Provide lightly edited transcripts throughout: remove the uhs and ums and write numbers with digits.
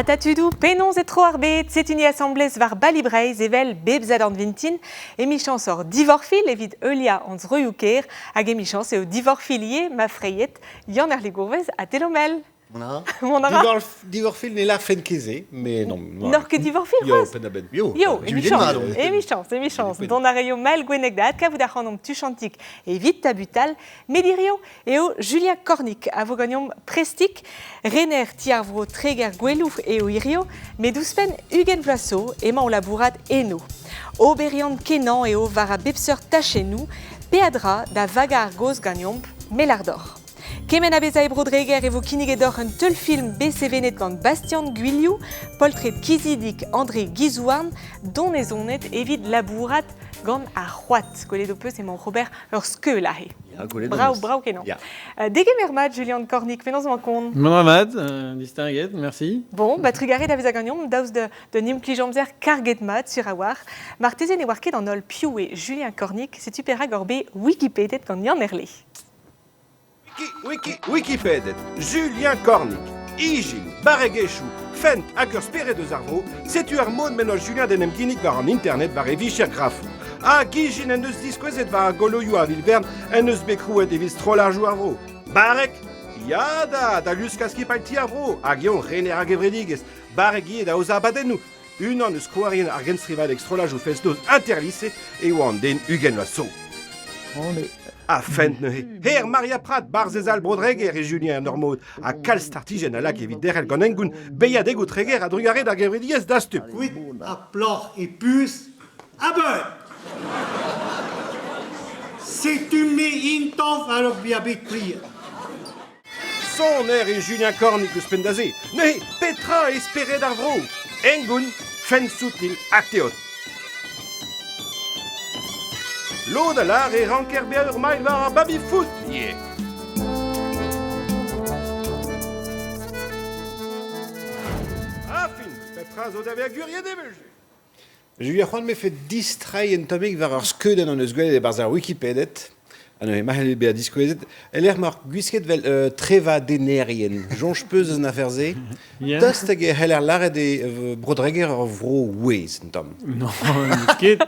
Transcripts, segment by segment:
Atatudou, penons et trop arbet, c'est une assemblée var balibreiz evel bebzad an vintin, et michans or divorfil evit eulia ans reuker, hag e michans eo divorfilie ma freyet, yann ar ligourvez a telomel. Divorfil n'est la fin keze, mais non. Nor que divorfil, Yo, penaben. Yo, emichans, don areio mal gweneg da atka vous achandom tuchantik et vite tabutal, medirio eo Julia Kornik, avogonium prestik, rener tiarvro treger gwelouf eo irio, meduspen Hugen Vlasso, ema o labourat eno. Oberian kenan eo vara bepseur tachenou, peadra da vagar goz gagnomp, melardor. Kemen a beza e brodreger evo kinigedor un teul film BCV-net gant Bastian Guiliou, poltret kizidik André Gizouarn, don ezonet evit labourat gant a c'hoat. Golet o peus emañ Robert ur skeu la he. Brau kenan. Dege mermat, Julian Kornik, fenons ma kon. Mermat, distinguet, merci. Bon, trugaré da veza gagnon, daouz de nim plijamzer karget mat sur a war. Martezen e war ket an ol piou e Julian Kornik, c'est super agorbe Wikipédia gant Yann Erle. Wikipédia, Julien Kornik, Igin, Baregechou, Fent, Hacker Spéré de Zarvo, c'est un mot de ménage Julien Denem Kinik var en internet var evichir grafou. A Gijin en eus diskwezet var a goloyou a Vilverne en eus bekrouet eviz trollajou arvro. Barek, ya da luskaski palti arvro, hag yon rener hag evredigez, barek da oza abadennou. Un an eus kouarien ar genstrival extrolajou fesdoz interlisse e oan den Hugen Vlasso. A fent neuhe. Her Maria Prat, Barzezal Brodreger et Julien Normod, a kalstartigen a lak evit derel gant engoun, beia degout treger a drugare da gevridiez da stup. Quid a plor et puce, a beu. C'est une intanf alors biabit prier. Son air et Julien Kornik eus pendazé. Neuhe, Petra espéré d'arvro. Engoun, fent soutenil acteot. L'eau de l'art et ranker beur mail var a baby foot, yeah. Ah, fin, Petra zo d'ave a gurie debelge. Julia Juan me fait distrai en tomik var ur skeudenn an eus gwelet e barz ar Wikipediet. Ano e mahel be a diskwezet. Er mar gwisket vel treva denerien. Jonch peus eus na ferze. Dast hag e hel laret e brodreger ur vro ouez, en tom. Non,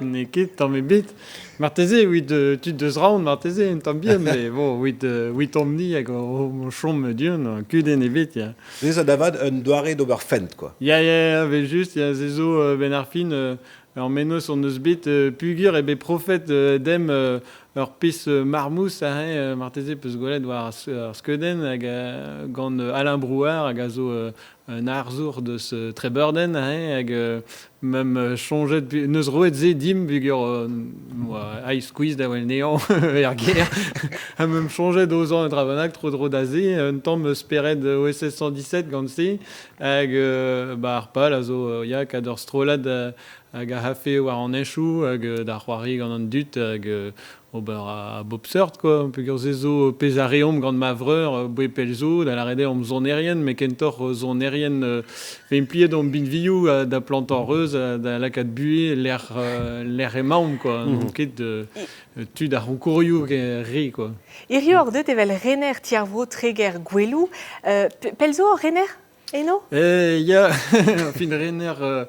ne ket, tamm e bit. Marteze, oit tud deus raon marteze, en tom bien, mais bon, oit omni hag o chom dion, kuden e bit, ya. C'est ça davad un doare d'ober fent, quoi. Ya, vel just, ya zezo ben ar fin, en menos on eus bit pugur e be profet dem ur pis marmous a marteze peus gwelet war ar skeudenn hag gant Alain Brouard hag a zo un arzour deus Treburden hag mem chonjet neus roet ze dim bugur ice squeeze da wel nean er ger ha mem chonjet ozan et ravanak tro da ze un tamm eus pered OSS 117 gant se hag ar pal a zo ya kad ur strolad hag a hafe war an enchou hag da c'hoari gant an dut hag ober a bobseurt, quoi. Peogwir zezo pezareom gant mavreur, boe pelzo, da la rede om zonerien, me kentor zonerien fe impliet om binviou da plantan reuz, da lakat bue, l'air emaom, quoi. Ket tud ar roukourioù ri, quoi. Irio or deut evel rener tiarvro treger gwelou, pelzo rener, eno? Ya, fin rener...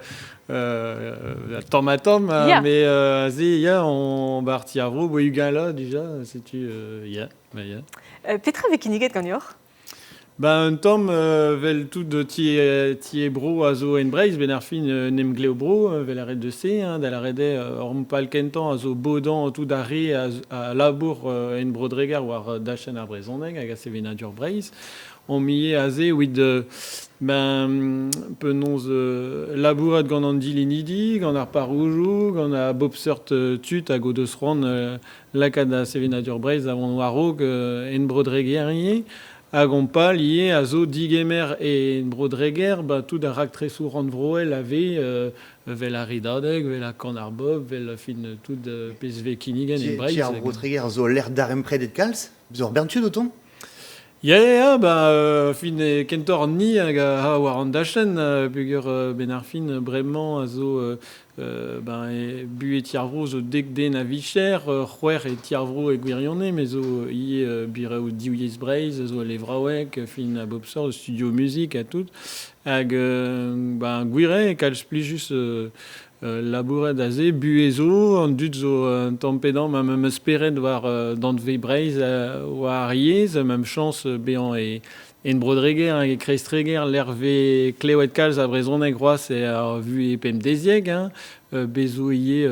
Tom, yeah. Mais azé, ya, on barti avro, bo ugain là, déjà, c'est-tu, ya, bah ya. Petra ve kiniget gagnor? Ben, un tom, vel tout de tie bro a zo en breiz, ben ar fin nem gleo bro, vel arret de se, da la rede, orm pal kentan a zo bodan tout da re a labour en brodregar war dachen ar brezoneg, hag a se venadur breiz. On miye a ze, oid ben, penons labourat gant an dilinidi, gant ar paroujou, gant a bobseurt tut hag o deus roan lakad a se venadur breiz avon warog en brodregerien, hag on pa lié a zo digemer en brodreger, ba tout a rak tresou rand vroel ave vel a ridadeg, vel a kan ar bob, vel fin tout pez ve kinigen en breiz. Ti ar brodreger zo l'air d'ar empredet kalz, bezo ar berntud auton? fin kentor ni hag a war an dachen, pugur Benarfin bremañ a zo bu e tiarvro zo dek den a vicher, c'hwer e tiarvro e gwirionne, me zo bireo diouiez breiz, a zo a levraouek, fin a bobsor, studio musique a tout, hag gwire e kalz plijus labouret a ze, bu e zo, an dud zo tampedant, ma mem esperet war dant ve breiz war yez, mem chans bean en brodreger e kreistreger l'hervé kleouet kalz a brezhoneg roaz e a vu e pem dezieg, bezo ie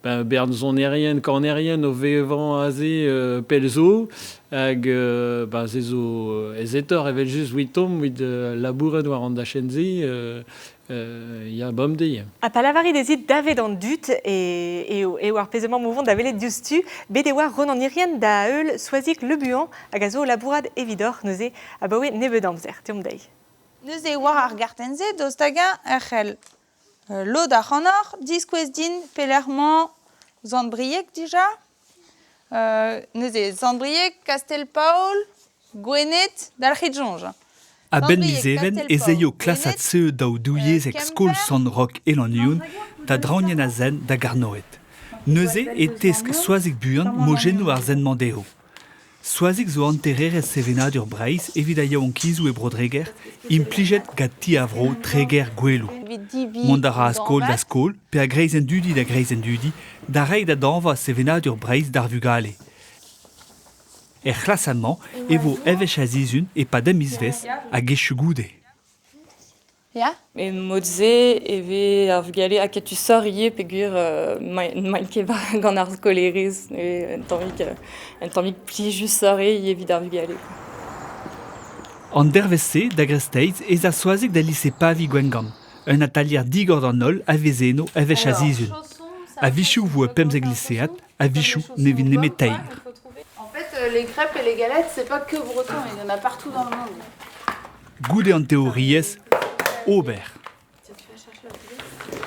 bern zonerien, kornerien o vevan a ze pelzo, hag ze zo ezetor evel just 8 tom, 8 labouret war an da chenze, ya bom deie. A palavari des it davet an dut e war pezement mouvant davelet justu, bet e war ron an irien da eul soazik le buan hag a zo labourad evidor neuze a baoe nebeud amzer, tiom dei. Neuze war ar gartenze doz taga echel lo da c'hanor, diskouez din pelerman Zandbriek dija, neuze Zandbriek, Castelpaol, Gwenet, dalc'hidjonj. A ben lizeven ez eio klasat seu daou douiez ek skol san rock elan da draonien a zen da garnoet. Neuze e tesk soazik buan mojenno ar zen mandeo. Soazik zo anterrerez sevenadur breiz evit a yaouan kizou e brodreger implijet gant ti avro treger gwelou. Mondara a skol da skol, pe a greizen dudi da greizen dudi, da rei da danva sevenadur breiz d'ar vugale. Klasamment, evo evech a zizun e pa demizvez a gechu goude. Ya? E modze eve ar vugale a ketu sor ie pegur main ket gant ar skolerez en tammik plijus sor ie vid ar vugale. An derveze da gresteiz ez a soazik da lise pavi gwengam, un atelier digor d'an ol a vezeno evech a zizun. A vichou vo e pemzeg liseat, a vichou nevin nemet tair. Les crêpes et les galettes, c'est pas que breton, il y en a partout dans le monde. Goude en théories, Aubert.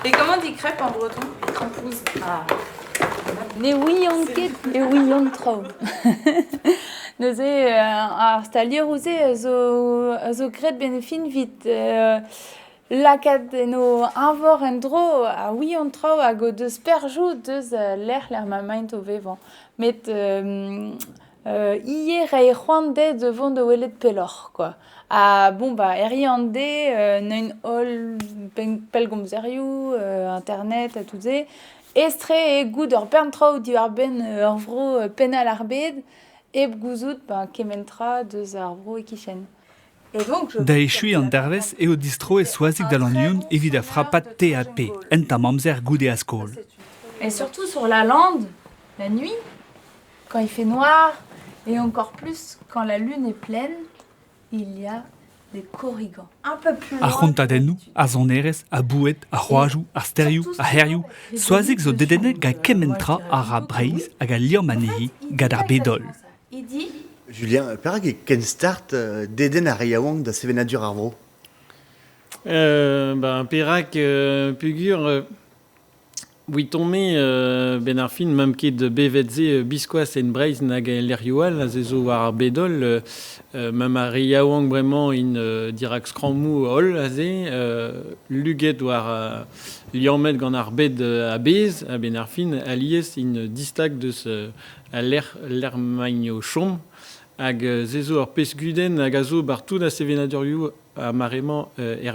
Et comment on dit crêpe en breton? Crampouze. Ah. Ne oui on ket et oui on trou. Neuze ar stalier ouze zo gret benefin vit lakat eno avor en dro a oui on trou a go deus perjou deus l'er ma maint o vevan. Met hier et Rwandais devant de Welet Pelor quoi. Ah bon Eriandé neun hall pelgomzeriou internet à tout ça. Estre et goût de Berntrau du arben orvro penal arbed et gouzout kementra de arvro et kichen. Et donc da echui an dervez eo distro e soazik da lanioun evit a frappat TAP, enta mamzer goude a skol. Et surtout sur la lande, la nuit, quand il fait noir, et encore plus quand la lune est pleine, il y a des corrigans. Un peu plus loin. A c'hontadennou, a zonerez, a bouet, a c'hoajou, a steriou, a herioù, soazik zo dedenet ga kementra a ra breiz hag a liammanehi gad ar bedol. Il dit Julien, perak e ken start deden ar yaouank da sevenadur ar vro? Perak pugur... Witomé Benarfin même ket de bevetze biskoaz en breiz nag l'erioal a zezo war bedol même a riaouank bremañ in dirak skramou ol a ze luget war liamet gant ar bed a bez a Benarfin a liez in distak deus a l'er maigno chom hag zezo ar pesguden hag a zo bar tout da sevenadurioù a maremañ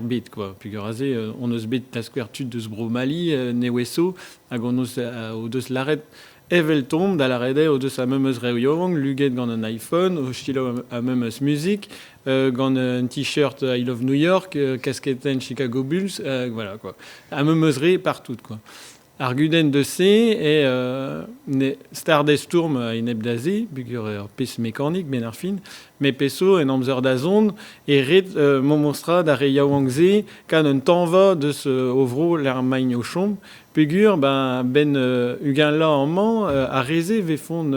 bed quoi. Pugur a ze on eus bet taskouertud deus bro Mali ne weso hag on eus o deus laret evel tomb da laredez o deus a memeus reoyong luget gant un iPhone o stilo a memeus musique gant un t-shirt I Love New York kasketen Chicago Bulls voilà quoi. A memeus re partout quoi. Arguden de C et Stardust Storm in ebdaze, bugur pes mécanique Benarfin, mais peso en amzer da zond et ret momonstra da re yaouangze kan un tanva de ce ovro l'ar maign au chom, bugur ugen la en man a reze ve fond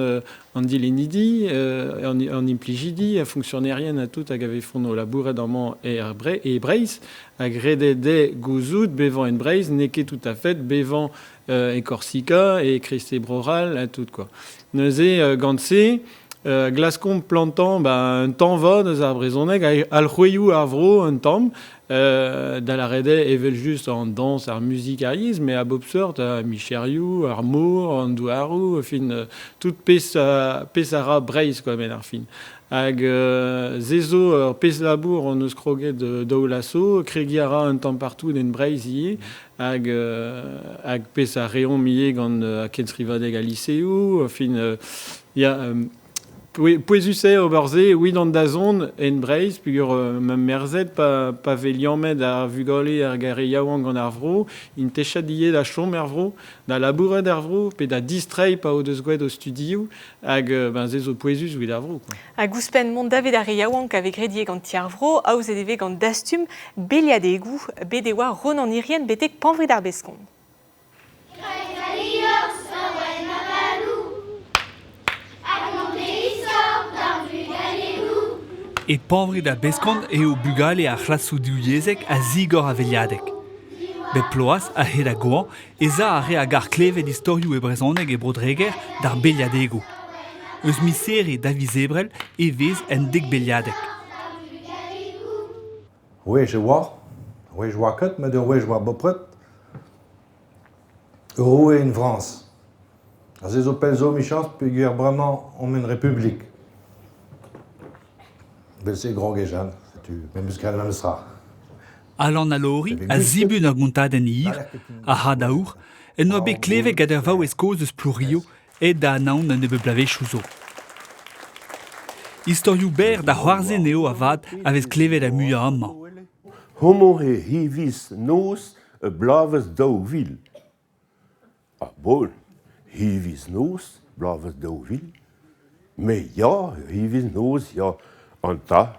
an dilenidi, an implijidi, a fonctionnarien a tout hag ave fond o labouret an man e breiz, hag redede gouzout bevan en breiz, neke tout à fait, bevan et Corsica et Christé Broral à tout quoi. Neuze gantse Glascombe plantant, un temps va, nos arbres al Hueyou Avro, un temps, dans la rede, evel juste en danse, en musique aïs, mais à Bobsort, à Micheriou, Armour, Andouarou, fin, toute pesara braise, quoi, ben, fin. Ag zezo pes labour on eus kroget daoulasso, kregiara un temps partout den braise ag pes a reon mié gant a kensrivadeg a lycéou, fin, Pouezusé au Borze, oui dans Dazon, en Braise, puis même Merzet, pas Véliamed à Vugolé, à Gary Yawang en Arvro, in Techadillé la Chom Arvro, dans la bourre d'Arvro, puis da distrait pas au Desgued au studio, ag zezo Pouezus, oui d'Arvro. A Gouspen Mont David Ari Yawang avec Rédier gant Tiarvro, a aux EDV gant Dastum, Béliadégou, Bédewa, Ronan Irien, Bétek Panvri d'Arbescon. Et panvri da beskont eo bugale a c'hlassou diouiezek a zigor a veliadek. Be ploas a hed a goan, eza a re a gar klevet istorioù e brezhoneg e brodreger d'ar beliadego. Eus misere David Zebrel e vez en dek beliadek. Oui, je vois ket, mais de oui, je vois bopret. Roué en France. A zezo pelzo michans, peogwir bremañ om en république. C'est grand Géjan, c'est même ce qu'elle sera. Alan alori, a zibun ar gontadenn ir, a hadaour, en oa bet klevet gader vao eskoz eus plourio, et da anaon an ebe blavechou zo. Istorioù ber da c'hoarze neo a vad avez klevet a muia amman. Homo he hivis nos e blaves daouvil. Ah bon, hivis nos, blaves daouvil. Mais ja, hivis nos, ja, anta,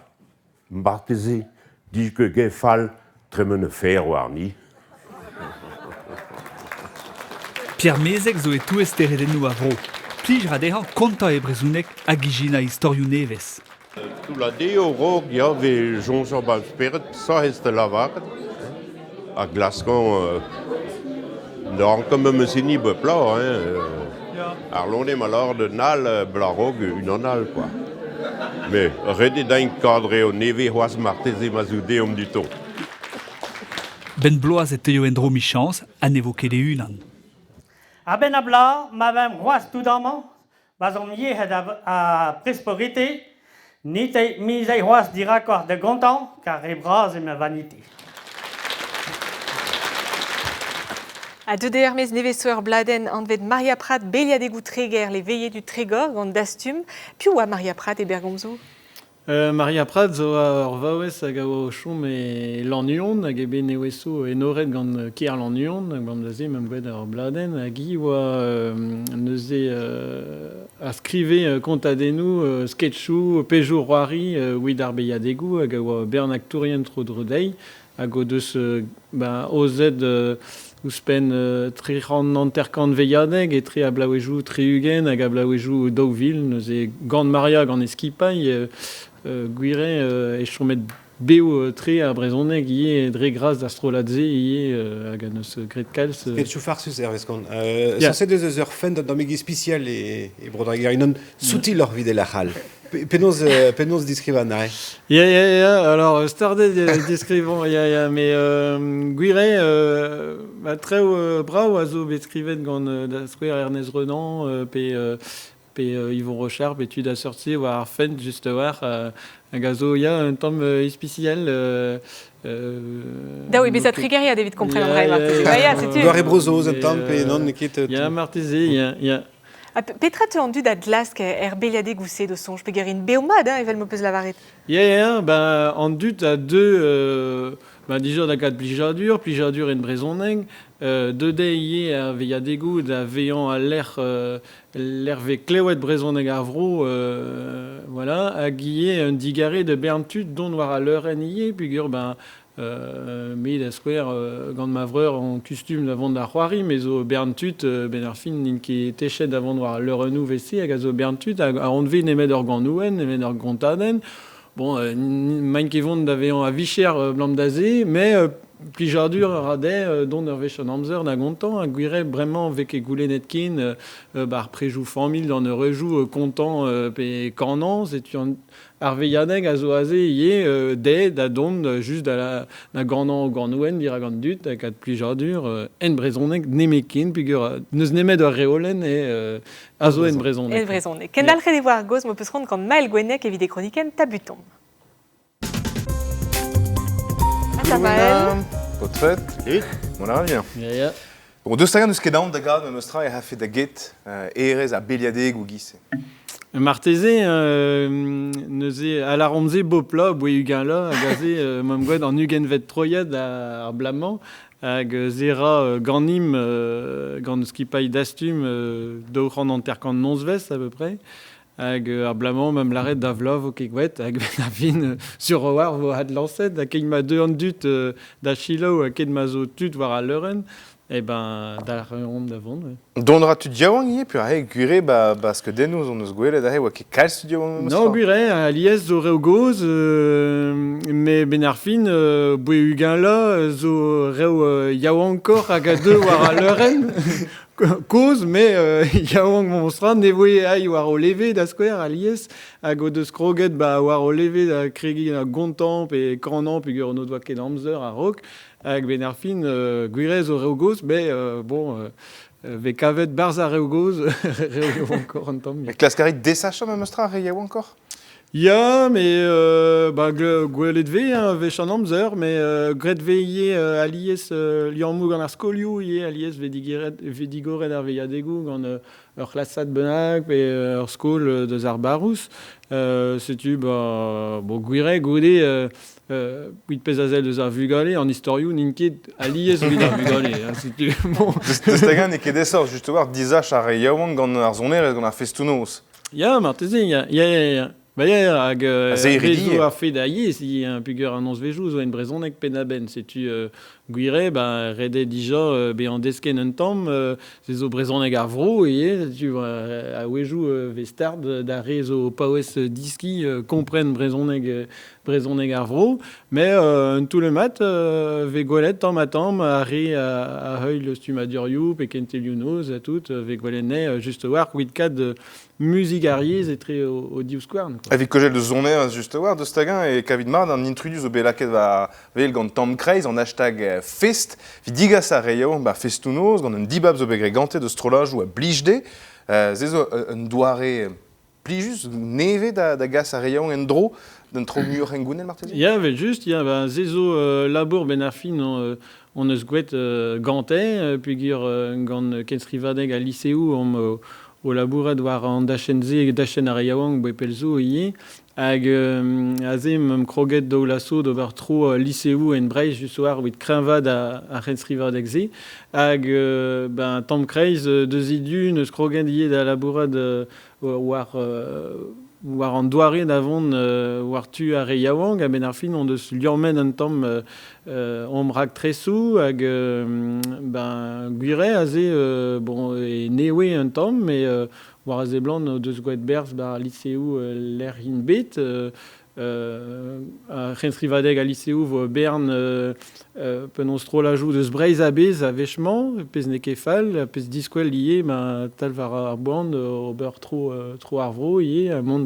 mbarteze, dis que ge fall tremene fer warni. Pierre Mezek zo e tou esteredennou a vro. Plij radehan konta e brezounek a gijina istorioù nevez. Tout la deo rog, ja, ve jonjon bal speret, sa heste lavard. A glaskan, n'an comme me seni be pla, ar lonem a lor de nal, bla rog, une anal, quoi. Mais rede d'un cadre au neve hoas marteze mazoude du ton. Ben bloaz et teo endro michans a nevoke de unan. A ben a bla, ma vem roas tout d'amant, bazom yehed a presporité, ni te mise roas diracor de gontan, car e bras et ma vanité. A deux dermez nevessour bladen anved Maria Prat Béliadégou Tréguer, les veillées du Trégor, gant Dastum, puis ou a Maria Prat et Bergomzo? Maria Prat zo a ur vaouez hag a oa chom e l'anion, hag ebe neweso e noret gant kier l'anion, hag bam da ze mem gwed ar bladen, hag i oa neuze a skrive kontadennou sketchou pejou roari ouid ar Béliadégou, hag a oa bernak tourien tro drodei, hag o deus ozed ouspen tri ran anterkant veiadeg e tri a blaouejou tri ugen hag a blaouejou daouvil, neuze gant Maria gant eskipai, gwire e chomet beo tri a brezhoneg ie dre graz d'astroladze ie hag a neus gret kalz. Ketchou farsus ervezkant. Sanse deus eus ur fend an damigi spécial e brodrager. Inon souti lor vide la hal. Penaos diskrivan are. Ya, alors stardet diskrivan, mais gwire treo brao a zo bet skrivet gant da skouer Ernest Renan, pe Yvon Rochard, pe tu da sorti war ar fend just war hag a zo ya un tamm ispiciel. Da oui, bet a trigeri a David kompren an rai marteze. Doare brozoz un tamm pe non ket... Ya marteze, ya. Petra te an dud a glask Béliadégou se de sonj, pe gerin beomad, evel mo peus lavaret. Ya, an dud a deux, dijor da kat plijadur en brezhoneg, deude ie a Béliadégou da veillant a l'air ve klewet brezhoneg a vro, voilà, hag ie un digare de berntud don war a leuren ie, pugur met da skouer gant mavreur en custum d'avant da c'hoari, mais zo berntut ben ar fin n'in ket techet d'avant war leurenou vese hag a zo berntut a onve nemet ur gant nouen, nemet ur gontaden. Bon, main ket vont da vean a vicher blam da ze, mais plijardur radais dont Norvège Amzer n'a gontan à guirer vraiment avec Goulet Netkin bar préjou famille dans ne rejoue content et canan c'est un Arveianeg a zo aze ie dé da dond juste da la gandant au gandouen diragant dut avec at plijardur en brezoneg nemekin pigur neus nemet ur reolen et a zo en brezoneg. En brezoneg. Ken dalc'het e voir goz mo peus rond quand Maël Gwenec evit chroniken tabuton. Maël. Potret. Oui. Mon arvien. Ja. Bon, deus tagan eus ket daon da gad meus tra e ha fet da get erez a beliadeg ou gise. Marteze, neuze à la romze bopla, boe ugen la, hag aze, mam gwed an ugen vet troiad ar blamant, hag zera ganim, gant eus kipaï dastum, daoran an terkant nonsvest à peu près, hag ar blamant, mam l'arret da vlov o kegwet, hag ben a fin sur oar vo had lancet, hag kein ma deux an dut da chilo, hag ket ma zo tut war a leuren, eh ben, da reom da vond, Dondra tu diawang ie, puis a gure parce que dennoz on eus gwelet a oa ket kalz tu diawang meus tra. Non, gure, a liez zo reo goz, me ben ar fin, boe ugen la, zo reo yawankor hag a deux war a leuren, koz, me yawank monstra, ne voe ai war o leve da skwer a liez, hag o deus kroget war o leve da kregi a gontamp e kranan, puis gur no doa ket amzer a rok, hag ben ar fin, gure zo reo goz, me bon... ve kavet barz a reo goz, reo encore an tamm. Klaskarit desachom meus tra re yawankor? Ya, mais gwelet ve, vech an amzer, mais gret ve ie alies liammoù gant ar skolioù ie alies vedigoret ar veiadegou gant ur klassad bennak pe ur skol deus ar barous. Setu, gwire goude kuit pez a zel deus ar vugale an istorioù n'inket alies vid ar vugale. Setu, bon. Deus tagan e ket esor, just war dizach ar yawank gant ar zonerez gant ar festounoz. Ya, marteze, ya. Ba ya, hag rezo ar fet a ye, si pugur an onz vejou zo en brezoneg penaben. Setu gwire, rede dija be an desken un tamm, se zo brezoneg ar vro, setu a wejou vestard da rezo paouez diski kompren brezoneg ar vro, mais tout le mat ve gwelet tamm a tamm a re a heuil stumadurioù pe kentelioù noz a tout, ve gwelet ne just war kuit kad music ariez etre o diouskouarn. Avec kojel de zoner just war deus tagan e kavid mard an intrudus o belaket va vel gant tamm kreiz an hashtag fest, vi digas a reio festounoz gant un dibab zo begre gante de strolaj ou a blijde, zezo un doare plijus neve da gas a reio en dro, d'un tro mur en gounel martezi? Ya, vel just, zezo labour ben ar fin on eus gouet gante, pugur gant kenstrivadeg a liseou o labourat war an dachen ar yaouank boe pelzo ie, hag aze m'am kroget daou lasso d'ober tro liseou en breiz just war wit krenvad a renstrivadeg ze, hag tamm kreiz deus idu neus kroget ie da labourat war an doare d'avon war tu a re yaouank a ben ar fin on deus liormen un tamm omrak tresou hag gwire aze e newe un tamm mais war aze blant deus gouet berz bar liseou l'er in bet a renstrivadeg a liseou vo bern penon strolajou deus breiz a bez a vechman pez ne kefal pez diskwel ie tal var ar boan ober tro ar vro ie a mont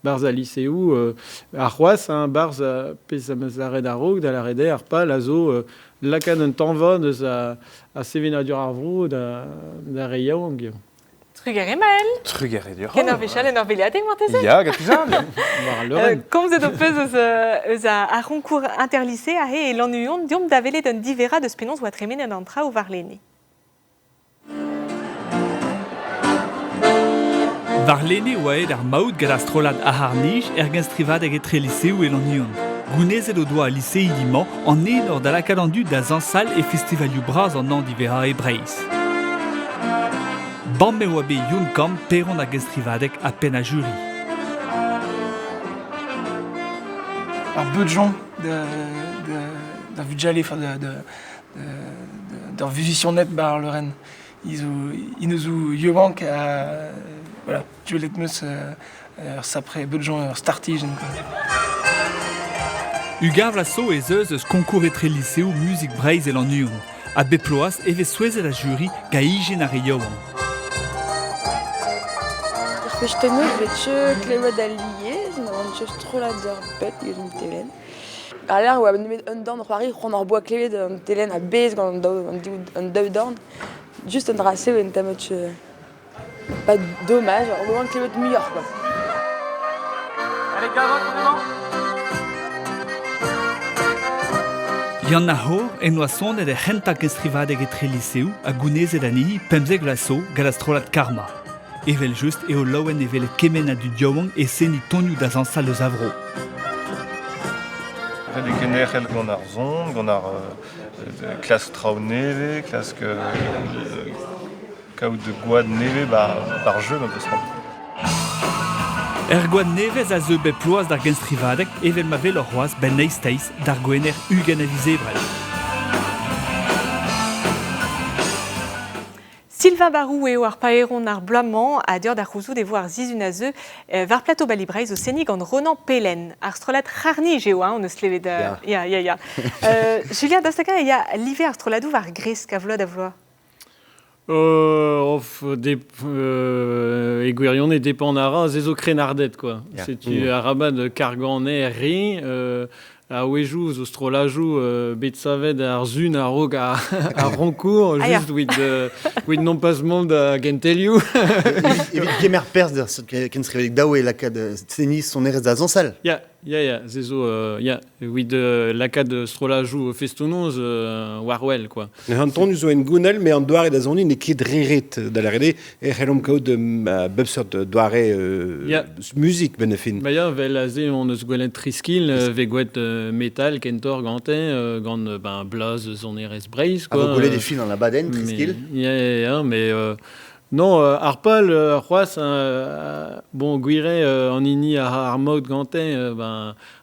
barz a liseou ar c'hoaz barz pez a meus arred ar rog da la rede ar pal a zo lakan un tanva deus a sevenadur ar vro da re yaouank. Truger e Maël. Truger e dur. Ken ar vechal en ar veliadeg, marteze? Ya, gatizan. War a leuren. Komz edo peus eus a ronkour interlise a he e lannuon diom da velet un divera deus penons oa tremen an antra o varlene. Varlene oa ed ar maout gant ar strolad a harnij genstrivadeg etre liseou e lannuon. Gounezet o doa a lisei diman an enor da lakadandu da zansal e festivalioù braz an an divera e Breiz. Bambe oa be yon kam peron a genstrivadeg a pen a juri. Ar beudjon da vugale, d'ar vuzicionnet bar leuren. Ineus ou yaouank a duelet meus sapre beudjon ur startijen. Ugavlasso et eus concours etre lycéo musique Breiz et l'Union. A Beploas eve souez la jury gaïgen a Riowan. Ich bin nicht klevet a lié, on cherche trop la derbet gegen telen. Alors ouais, un dorn au Paris, on en boit klevet un telen a bez quand un deux dorn, juste un tracé ou un tamatch pas dommage, au moins klevet meilleur quoi. Allez, Gavin, devant. Yann Nahor en oason et de gentak estrivadeg etre lycéo a gounez et anihi pemzeg lasso galastrolat karma. Evel just e o laouen evel kemena du diawang e seni toniou da zansal eus avro. Red e kenerel gant ar zon, gant ar klask traoù neve, klask kaout de gouad neve bar jeu ma peus ran. Gouad nevez a zeu beploaz d'ar genstrivadeg evel ma vel roaz ben neisteiz d'ar gwener ugen a vizebrel. Sylvain Barou eo ar paeron ar bloamant a deur d'ar c'houzout e vo ar zizun a zeu var plateau balibreiz o senig an Ronan Pelen. Ar strolat c'harnij eo, on eus levet da... Ya. Julien, dastakan e ya live ar stroladou var gresk a vlod a vloa? Eguerion et dépend ara zezo krenardet quoi. C'est un rabat de karganet ri a ouejou zo strolajou bet saved ar zun a rog a roncourt juste with non passement da genteliou. Evit gemer pers ken srevelik daou e lakad tennis son erez da zansal. Ya, zezo with lakad strolajou festonoz warwell quoi. Ne hanton nous en gounel mais en doare da zoni ne ket rerit da la rede e relom kao de bebsort doare musique benefin. Ba ya vel aze on eus gwelet triskil vegwet metal kentor gantin gant blaz zon erez breiz quoi. Avo gwelet des films dans la baden triskil. Ya mais non, Arpal, Roas, bon, Guiré, en ini à Armaud Gantin,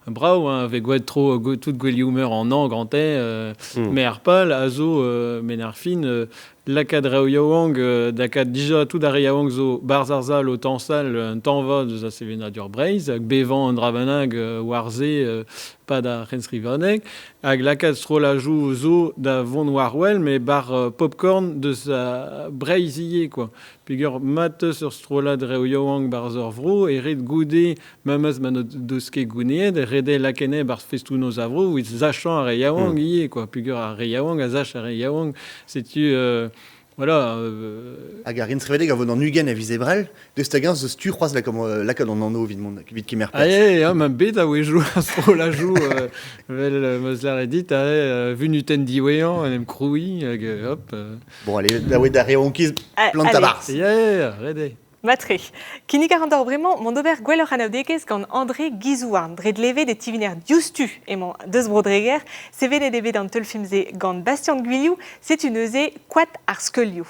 bravo, avec Gouet trop, toute Gueliumer en an, Gantin, mais Arpal, Azo, Menarfin, Lakad Raouyawang, Dakad déjà tout d'Ariawang, Zo, Barzarzal, au Tansal, un Tanva, de Zasevena Durbreiz, avec Bévan, Dravanag, Warzé, pas da Rensrivanek, avec Lakad Strolajou, Zo, da Von Warwell, mais bar Popcorn de sa Breizier, quoi. Pigur mat sur Strolad Raouyawang, Barzorvro, et Red Goudé, Mamaz Manodoske Gounied, Redé Lakene, Bar Festuno Zavro, ou Zachan à Reyawang, quoi. Pigur à Reyawang, à Zach à Reyawang, c'est-tu. Voilà. Agarin srevedeg a vo an ugen a vizebrel, deus tagen zeus tu c'hoaz lakad an anno vid kemer pers. Ma bet a ouejou a strolajou vel meusler edit vu nuten diwean en em kroui hop. Bon, allez, da oe da reonkiz plant tabars. Redé. Matre. Kini garandor vraiment mon dober gwellor anaudekez gant André Gizouarn, dred leve de tiviner diustu emañ deus brodreger, se vene debet an teulfilmze gant Bastien Guiliou, c'est une neuze quat ar skeulioù.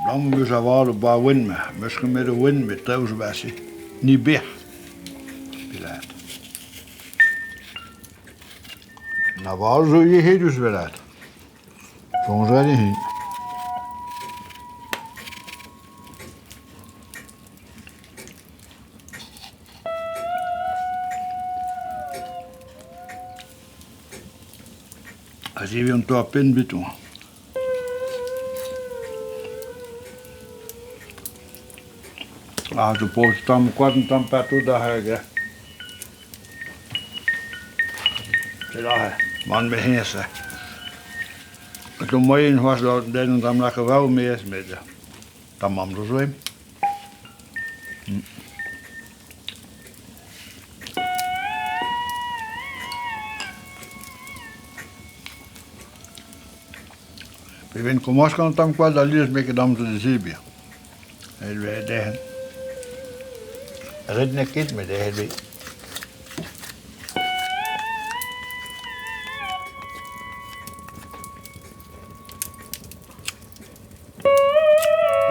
Blam me javar ba win me, misschien met de win met thuis basje. Niet beer. Bilaat. Na waar zo je heen dus wel uit. Soms wel niet heen. Als je weer een top in beton. Du poți tam quadru tam patu da hege. Se da he, man me hese. Tu moin was da den tam la gewau mees met ja. Tam mam do zwem. Vi ven komoskan tam quadru ali me que dam de Zibia. El ve redneck med det helvede.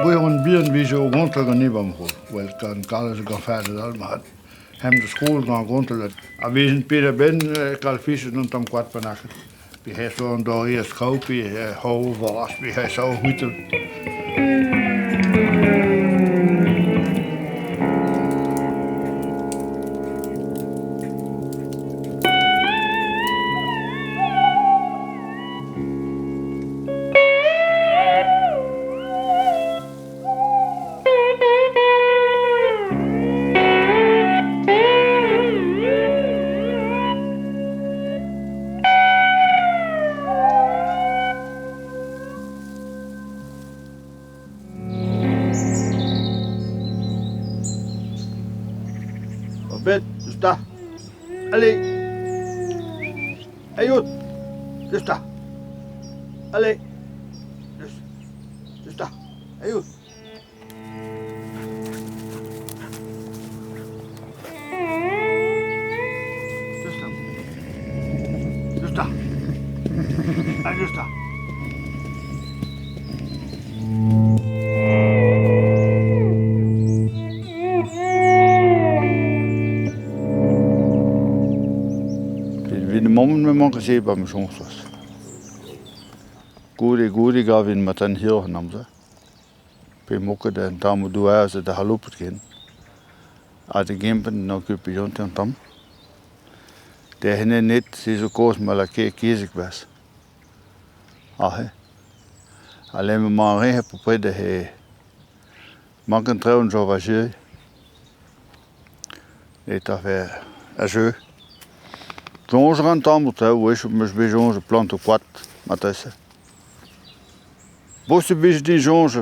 Hvor hun bilen viser jo rundt og ned om hul. Vel kan kalde sig færdig alt med. Hem til skole går rundt og vi er Peter Ben kan fiske rundt om kvart på nakken. Vi har så en dag i skov, vi har hovvars, vi har så hytte. Bet, dus daar. Allee. Hey Jood. Dus daar. Allee. Dus daar. Hey Jood. Dus daar. Dus daar. Hey, dus daar. Mommen med man se på misjonsplass. Gode gav inn med den her han så. På mokke den tam du er så det har lupet igen. At det gempen nok på jonten tam. Det er henne net så kos malake kisikvas. Ah. Alle med man her på det her. Man kan træve så hvad siger. Det er altså Jongens gaan tamboten, wees op mijn jongens planten kwart, maar dat is. Bosse bis die jongens.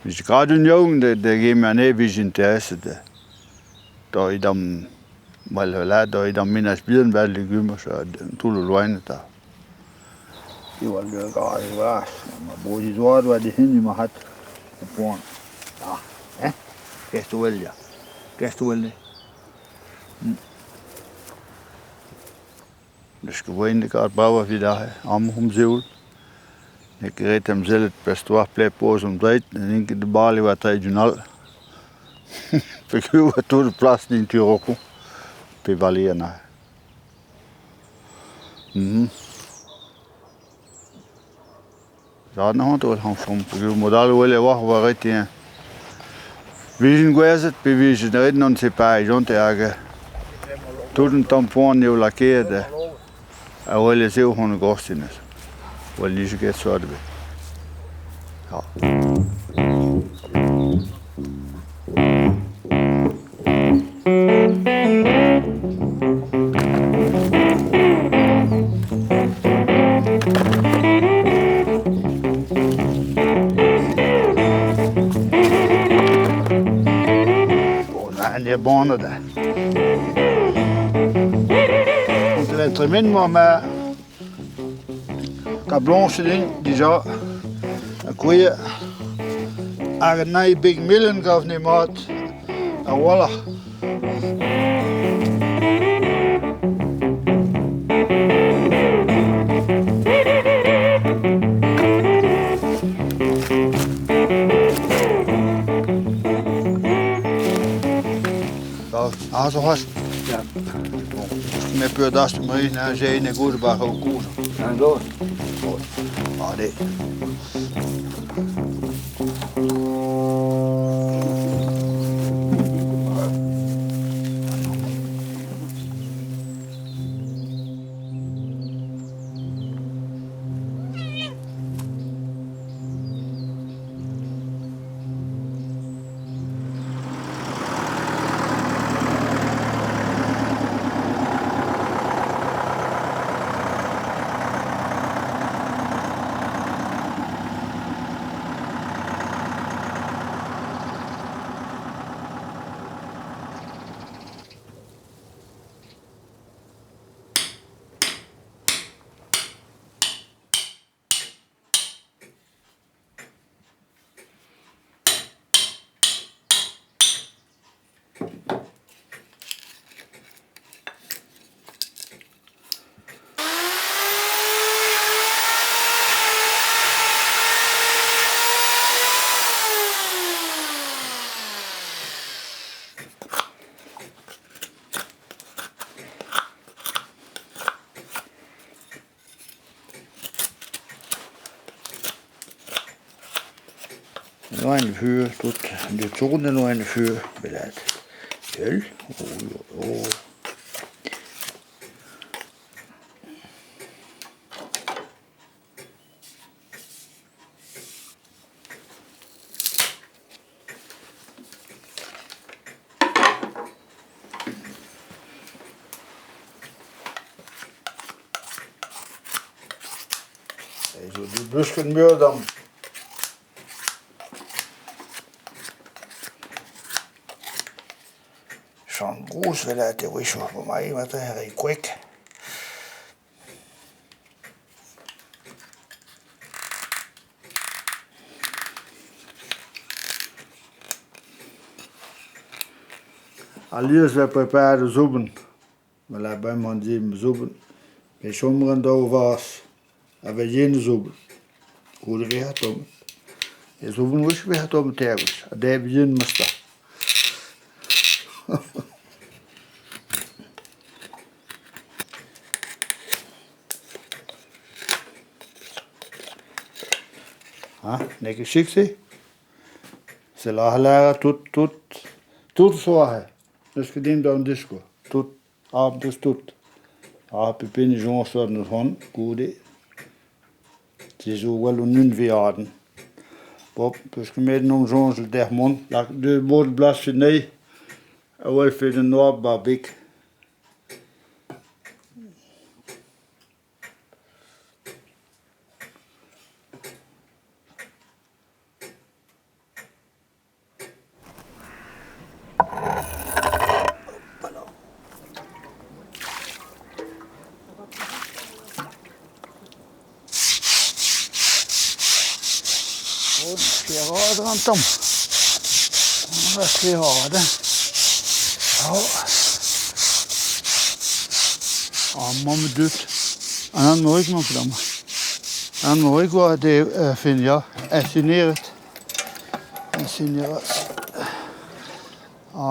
Dus ik ga doen jongen, de geef me een beetje interesse. Dat je dan, dat je dan min spelen bij de gymmer, zo toen de loinen daar. Die was leuk, ik was, maar boos is waar die heen maar had. Ja, hè? Krijgt u wel ja, krijgt u wel nee. Dus gewoon ik had bouwen weer om zeul. Ik reed hem zelf best wel plepoos om tijd en ik de balie wat regionaal. Figuur wat door de plaats in Turoko. Pe Valena. Daar nog wat han van figuur modal wel wacht waar het in. Wie zijn geweest? Pe wie zijn reden on se pas jonte age. Tot een tampon nieuw lackeerde. Awel se hon gostines. Wel lige get sorte. Ja. En die banen daar. Het tremendement met kablonse ding, die zo een koeie een nieuwe big millen gaf niet maat en voilà. Also hast ja. Met puur das te maken en zijn en goede bag ook koers. En door. Maar nee. Nu er en fyr, det tog nu er en fyr, belat. Øl, Also die Büschken Mördern. Sådan grus, vel er det riser på mig, hvad der er i quick. Alias vai preparar o zuben, mas lá vai mandar o zuben. E someren dog was, a vai jene zuben. Hoe de weer tom. E zuben was weer tom terwijl, a der bij jene masta. Neki shiksi. Se la halara tut so hai. Dus gedim down disco. Tut ab dus tut. Pipini Jean stod nos hånd, gode. Det så vel nun vi arden. Bob, du skal med nogle Jean der mund. Det burde blas for nej. Og vel for den nord bare big. Tom. Hvad skal jeg have det? Mamma dødt. Han må ikke på dem. Han må ikke være det, finder jeg. Assineret.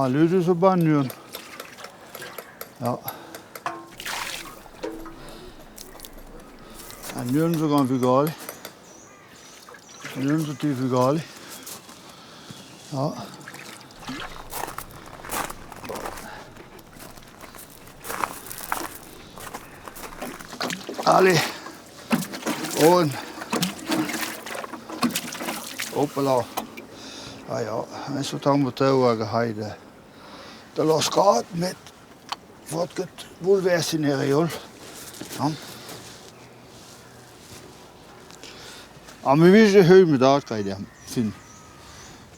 Lytter så bare nyren. Ja. Nyren så går vi galt. Nyren så det vi galt. Ja. Ali. Und. Hoppala. Ja, en så tar vi til heide. Det lå skat med vodket vulvæsen her i jul. Ja, men vi skal høre med dag, grej det fint.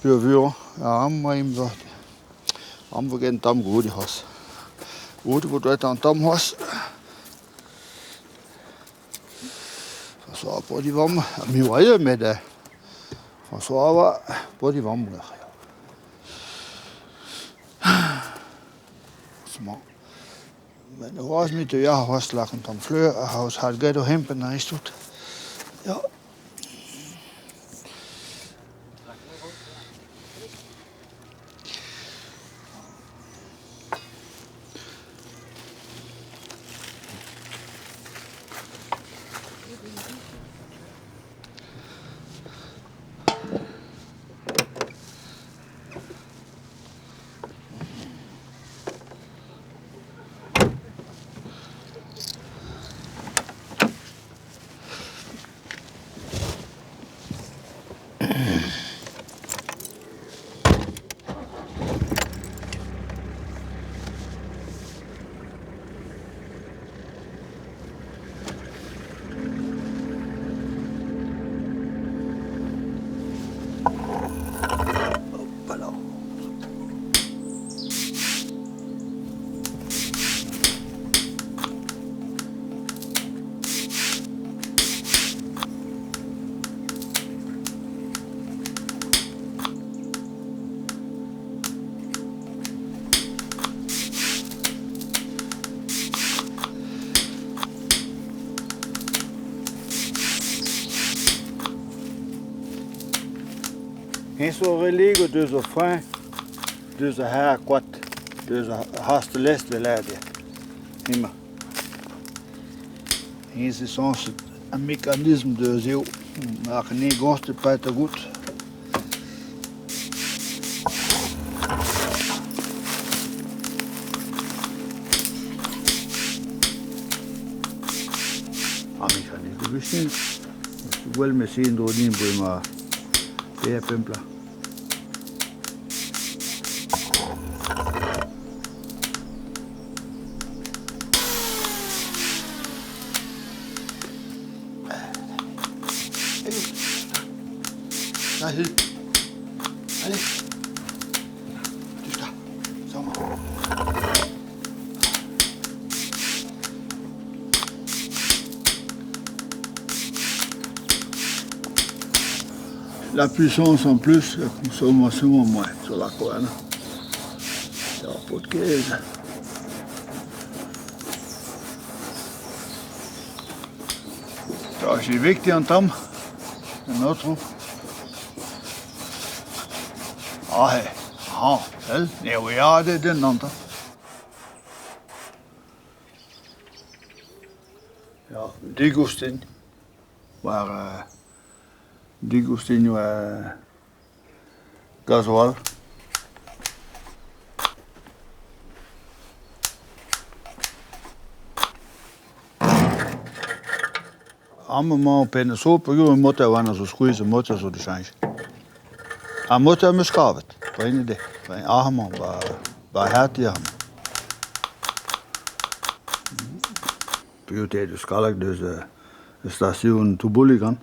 Bjørvjør, ja, må jeg godt. Om vi igen dam gode i hos. Ude hvor du er en dam hos. Så på de varme, vi var jo med det. Og så var på de varme. Små. Men det var også mit, jeg har også lagt en tom flør, og har også haft gæt og hempen, når jeg stod. Ja. En så religo deze frein, deze haar kwart, deze haast lest wel uit. Immer. En ze soms een mechanisme de zeeuw, maar niet gonste pijt goed. Lucien. Igual me siento din prima. Det er pimpler. Allez. Allez. Du ska. Sommer. La puissance en plus, la consommation en moins sur la couenne. Il n'y a pas de caisse. Så er vigtigt en tam. En autre. Ej, vel, ja, det er den andre. Ja, Digustin var Digustin var gasoil. Amma penne sopa, jo måtte jeg vanne så skruise, måtte så det change. Jeg måtte med skavet, på en idé. Ahman var hætti ham. Det du skal ikke løse stasjonen til Bulligan.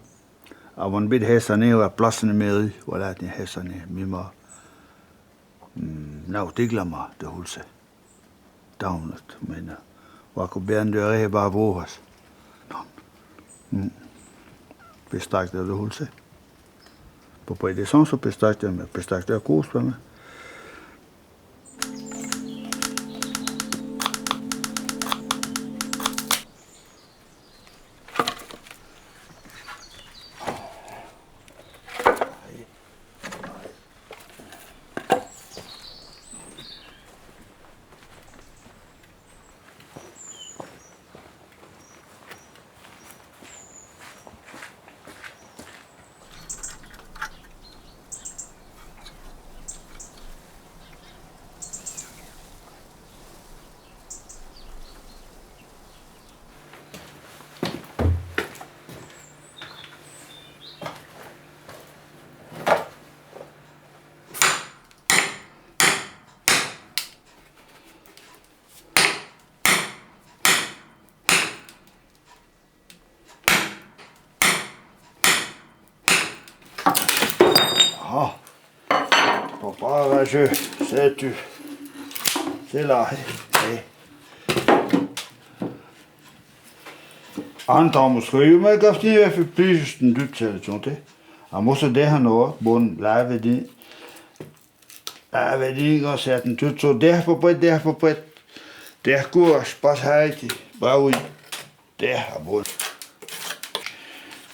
Jeg var en bit hæsser ned, og pladserne med i, hvor lærte jeg hæsser ned. Vi var, det glemmer det holdt sig. Dagnet, men hvor kunne bæren døre bare vores. Bestagt det holdt sig. På det sånn så bestagt jeg kos på meg. Papa, sais-tu? C'est là. Antar måske jo med at det er for plysen dybt til det. Jeg må så det her noget, bund lave det. Lave det ikke og sætte den dybt så der på bredt. Der går spas hejti, bare ud. Der er bund.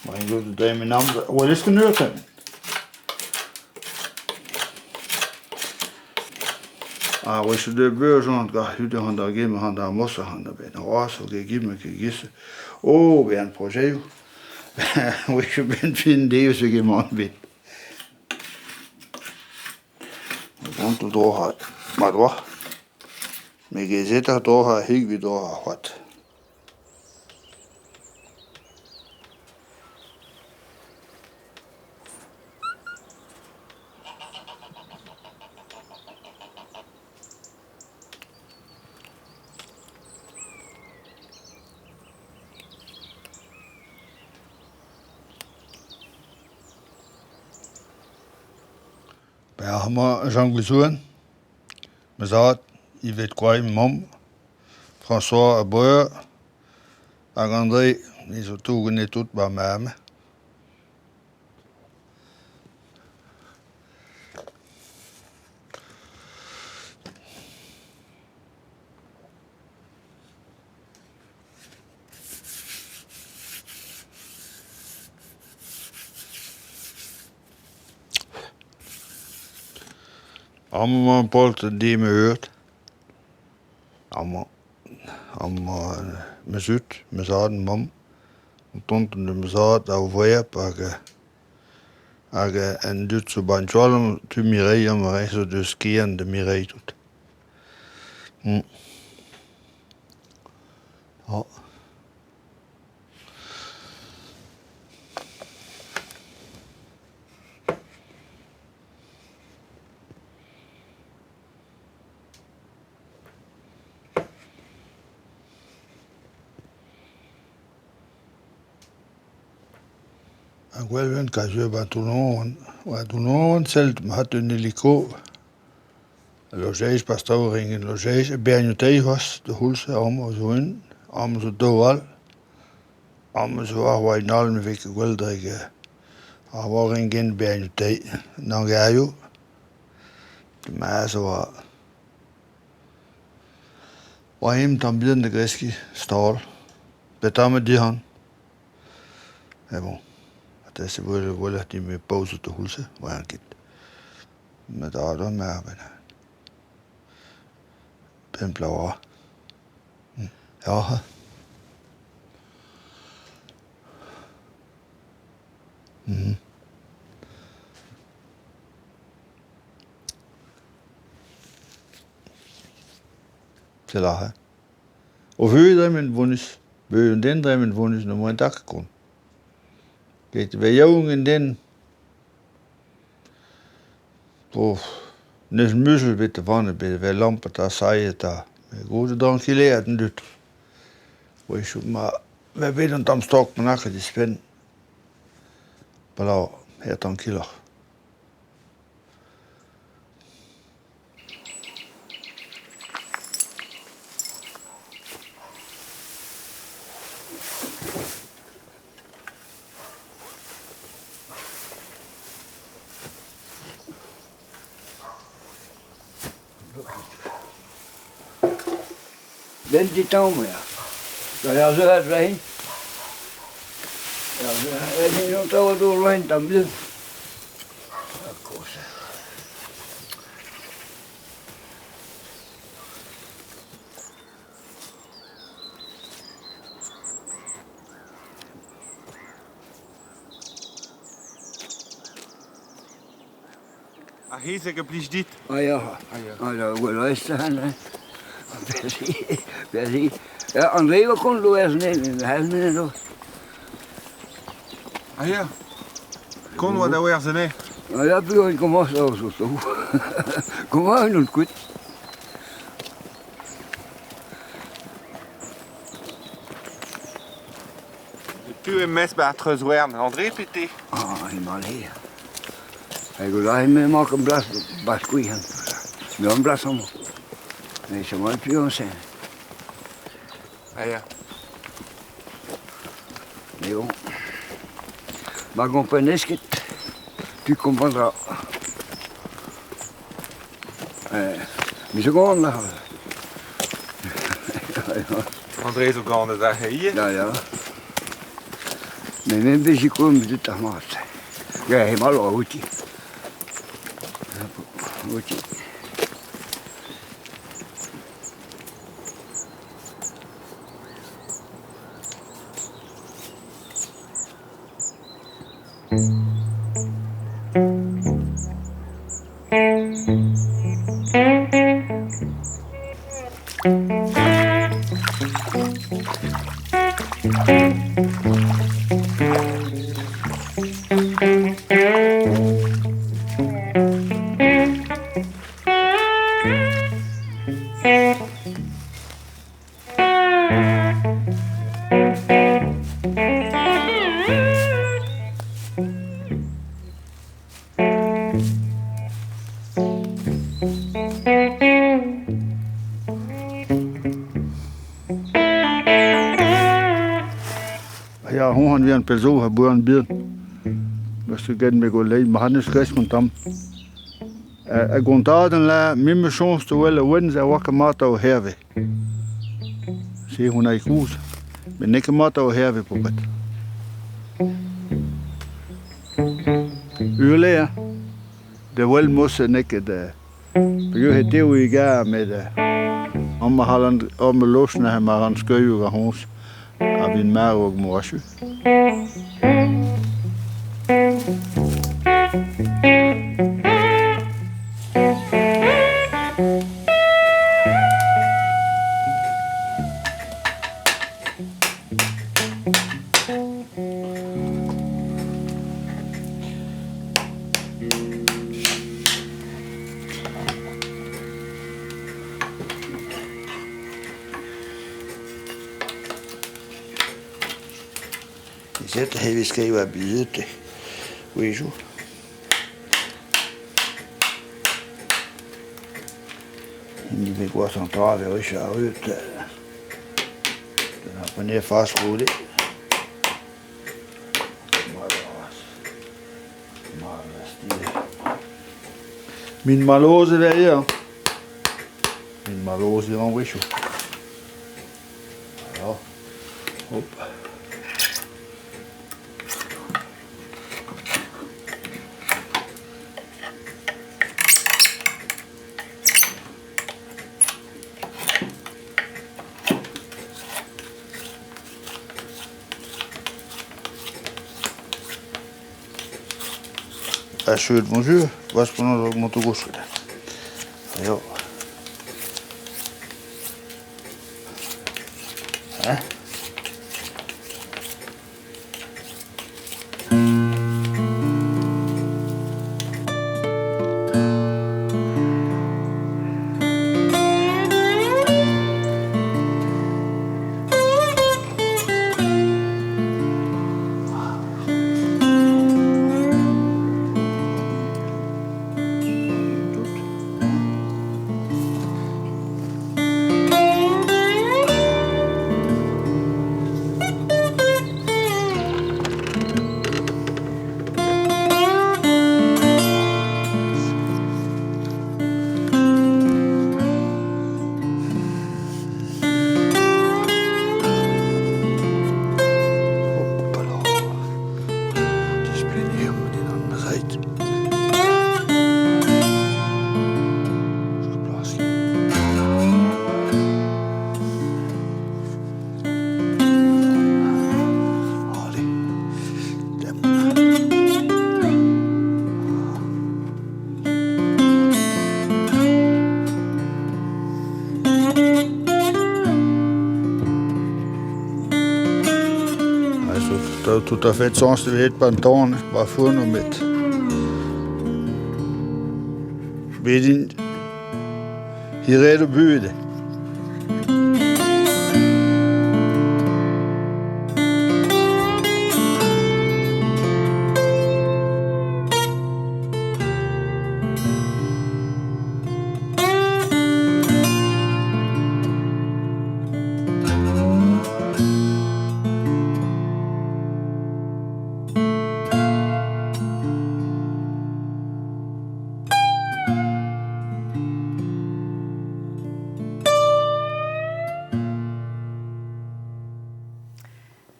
Må jeg gå til det med navn. Hvor det skal nødt til. Hvis det bør sådan, at hytte han der giver mig, han der mosse, han der ben også, og kan give mig, kan gisse. Vi er en projekt. Hvis jeg ben finde det, så giver mig en bit. Hvordan du dår her, madvar. Men kan sætte her dår her, helt vi dår her, hvad? Jeg har Jean Glisouan, med sagt, I ved quoi mom, François Aboyer, og André, I så tog en tout bare med mig. Amma polten die me hørt. Amma me zut, me zaden mam. Tonten de me zad au vejap aga en dut so bancholam tu mirei am reiso de skian de mirei tut. Ja. Agwelven kasue batunon selt mahatun niliko. Logés pastauringen logés bernutei hos de hulse om så doal. Så var nalme vike gweldrige. Var ingen bernutei. Nangayo. Maar så var hem también de greski stal. Betame die han. Bon. Det er selvfølgelig at de med pause til hulse, hvor han gik. Men der er der med den blåere. Ja. Til at have. Og højde min vundes. Bøgen den drev min vundes, når man ikke kun. Det var jungen den på næsten musselbitte vandet, det var lamper, der sejede der. Jeg gode dankilere den lyt. Og jeg skulle være ved en damstok, men ikke de spænd. Bare her dankilere. Bendito mehr. Ja, so hat rein. Ja, ich não estava do rein também. Hier is ik dit. Ah ja, wel is het aan. Persi. Ja, André wat kon lo eens nemen, we hebben het nog. Ah ja. Kon wat daar zijn hè? Ah ja, puis kom maar zo. Kom maar nog goed. Tu es mes battre zouern, André Pété. Ah, il m'a l'air. Ik wil daar mee maken blas, baskuien. Nu een blas om. Nee, ze moet puur zijn. Ah ja. Mais bon. Ma compagnie, ce que tu comprendras. Mais seconde là. André is ook anders daar hier. Ja, ja. Mais même si je me dis ta mort. Ja, helemaal goed. Goed. Ja, hun har en person har bor en bil. Hvis du gerne vil gå lege, men han er skræs med dem. Jeg går der den la, min chance til at vinde sig wakker mat og herve. Se hun er i hus, men ikke mat og herve på bed. Yderligere, det vel måske ikke det. Begynde det jo i gang med det. Om at løsne ham af hans skøjere hus. Av en mær og morse. Sæt her, vi skal jo have bidet det. Oui, joue. Il dit quoi son temps avec Richard Ruth. La première phase roulée. Min malose derrière. Min malose est en chaud. Alors, hop. Schön, bonjour. Was von der Motorrad. Ja. Hä? Tout à fait sens det helt panton var fundet med. Bedin i rette byde.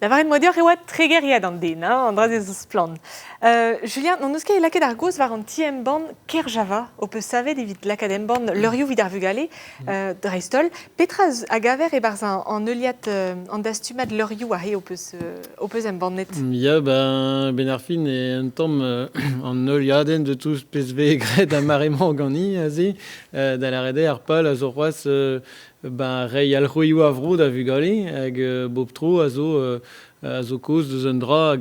La varine modior est très guerrière dans le din, Andra des Splan. Julien, non nous qu'est la d'Argos var un tiem band Kerjava, au peu savait des vite la cadem band l'Oriou vidar vugale, Dreistol, Petraz agaver et barzan en Euliat en dastumad l'Oriou a he au peu en band net. Ja, Benarfin et un tom en Euliaden de tous PSV gred à marément gani, azi, dans la rede arpal à Zorroas, rei alroiou avro da vugale, ag bobtro azo cause de zendra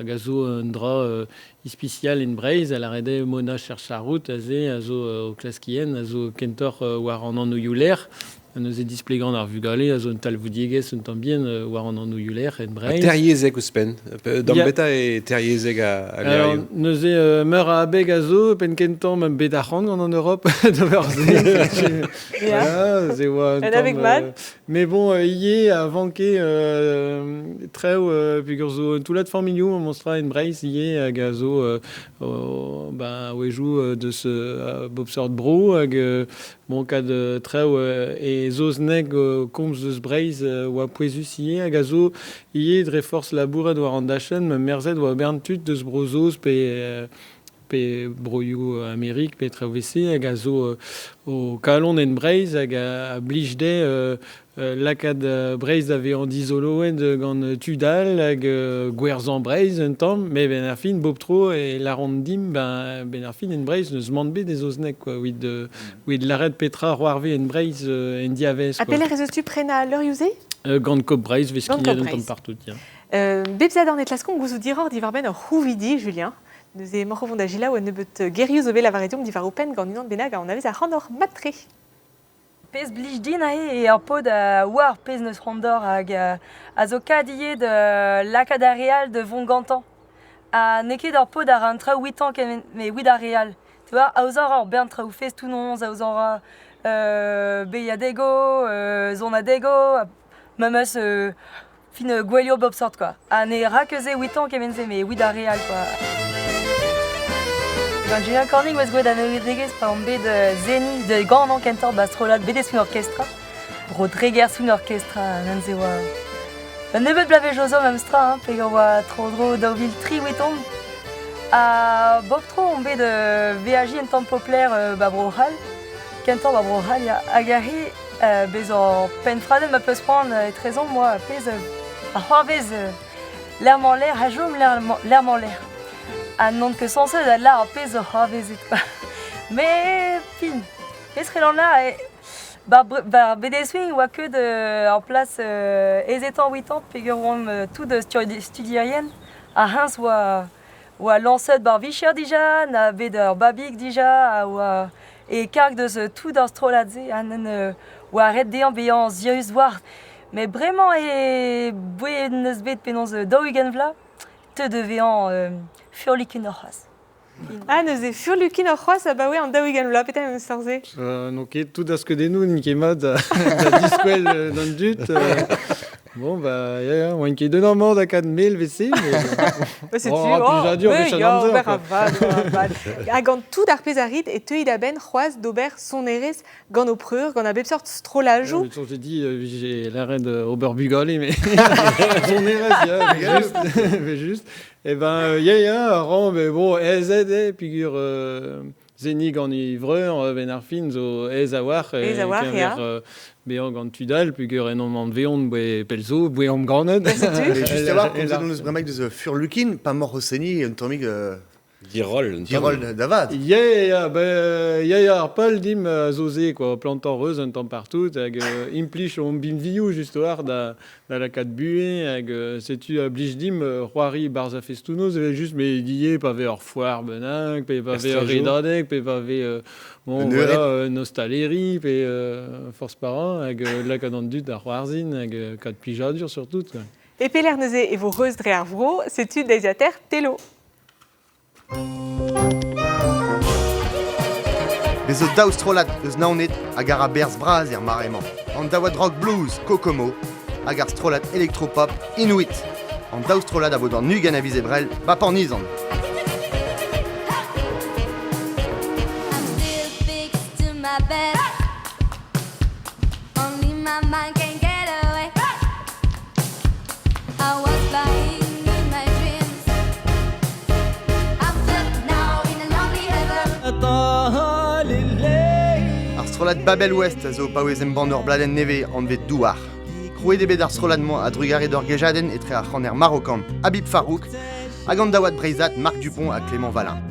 agazo un dra ispicial in Breiz, à la rede mona chercharut, azo o klaskien, azo kentor war en anouiouler, nous est displégan ar vugale, azo un tal vudieges un tambien war en anouiouler en Breiz. Terriezeg ouspen, d'ambeta et terriezeg à alors, nous est meur à abeg azo, pen kentan même betachang en Europe, de voilà, c'est ouais. Mais bon, hier avant que très figurzo tout là de formilio monstra en Breiz hier à gazo ouais joue de ce bobsort bro bon cas de très et zosneg combs de Breiz ou à poesus hier à gazo hier de force labour de Warandachen même merzed ou à berntut de sbrozos pe broyou Amérique pe travessé à gazo au calon en Breiz à blijde lakad Breiz avait en disoloen de gant tudal ag gwerzan Breiz un temps mais Benarfin bobtro et la rondim Benarfin en Breiz ne demande be des osnek quoi oui de l'arrêt Petra roarvé en Breiz en diaves quoi. Appelez réseau prena leur usé gant cop Breiz vesquille un temps partout tiens. Bebzad en etlascon gouzou diror divarben rouvidi Julien. Nous est mort au d'agila ou ne peut guérir au la variété d'Ivar Open quand nous benag on avait à rendre matré. Pez blijdin et un peu de war pez neus rondor a zo kadie de l'acadarial de Vongantan. a neket ur pod ar an traoù 8 ans mais 8 ar real. Tu vois, a ouzara ur bern traoù festounons, a ouzara beiadego, zonadego, même fin gwelio bob sort quoi. A ne rakeze 8 ans kemenze mais 8 ar real quoi. Ben, Julien Corning was gwed an eudegez pa an bet zeni de gant an kentor bastrolat bedes fin orkestra. Rodriguez fin orkestra nan ze oa. Ben nebet blave jozo mem stra, hein, peg oa tro daouvil tri 8 ans. A bob tro an bet VAJ en temps populaire babrohal. Kentor babrohal ya agari bez an penfraden ma peus pran etrezon moi pez a c'hoarvez l'erman l'air a jom l'erman l'air. A non que sans ça là en pez o c'hoarvezet quoi. Mais fin, qu'est-ce que l'on a BD Swing oa que en place ezetan 8 ans peg tout de studierien a Reims oa lancet bar vicher déjà, na bet ur babig déjà, oa et karg de tout dans stroladze, anen oa ret dean bean zieus war. Mais vraiment e bouet neus bet penons daougen vla, te devean furlikin ur c'hoaz. Ah, neuze furlukin ur c'hoaz, bah oui, an daougen vla, petra em starze. Donc tout das que des nous nikemad da disquel dans dut. Bon, bah, on qui donne un mot à 4 000 WC, mais c'est déjà dur, mais a gant tout ar pezarit et teuid a ben c'hoaz d'ober son erez gant o preur, gant a bep sort strolajou. J'ai dit, j'ai l'arrêt d'Oberbugoli, mais son erez, mais juste. Et ben, rend, mais bon, EZ, figure Zenig en ivreur, Benarfin, zo ezawar, beant gant tudal, figure enormément de veon, boe pelzo, boe am graned. Juste voir, comme ça, nous vraiment de furlukin, pas mort au Seni, un tomig. Dirol d'avad. Arpal dim zozé quoi, plantant reuse un temps partout, avec implich on bim viou juste war da la 4 buée, avec c'est-tu oblige dim roari barza festounos, juste mais dié pas ver foire benin, pas ver ridadek, pas ver bon voilà nostalérie, force parent avec la cadendut da roarzine, avec 4 pijadures surtout. Et peler neuze et vos reus dre ar vro, c'est-tu deiziater telo. Les autres d'Australat, eus naonet, hag ar berz braz marrement. An daouad rock blues, kokomo, hag ar strolat electropop, inuit. An d'Australat a bod an nugen a vizebrel, pan nizan. Strolat Babel West a zo paouezem ban ur bladen neve an vet douar. Rouet ebet ar stroladman a drugaret ur gejaden etre ar c'haner marokan Habib Farouk hag an daouad breizat Marc Dupont a Clément Valin.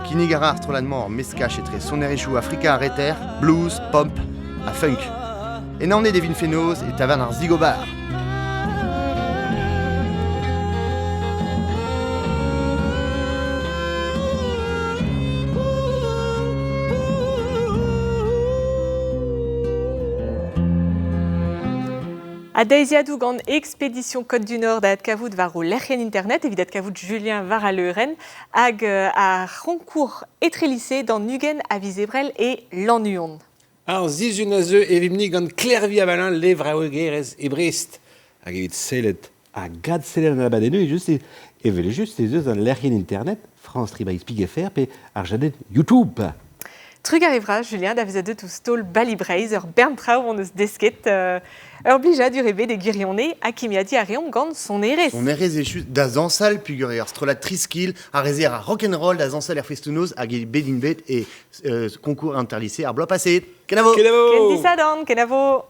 Kinig a ra ar stroladman ur meskach etre sonerechou Afrika a reter, blues, pop a funk. E naon e devin fenoz e tavan ar zigobar. A deiziadou gant expédition Côte du Nord da kavout var o lec'hen internet, evidat kavout Julien var a leuren, hag a roncourt etrelisse dans Nugen a vizebrel et l'ennuon. Ar zizun a zeu evimni gant klervi a balin le vraougerez e Brest. Hag evit sellet a gad sellet an abadeneu e just evele just e zeus an lec'hen internet, France Tribaï Spig FR pe ar jadet YouTube. Trug arrivera, Julien, da vez a deut ou stol balibreiz, ur bern traoù on eus desket, ur blija du rebe de girionne a kimiadi a reom gant son erez. Son erez e chus da zansal pugure ar strolat triskil a rezer ar rock'n'roll da zansal er festounoz hag e bedin bet e concours interlycée ar bloa paset. Kenavo! Ken disadan, kenavo!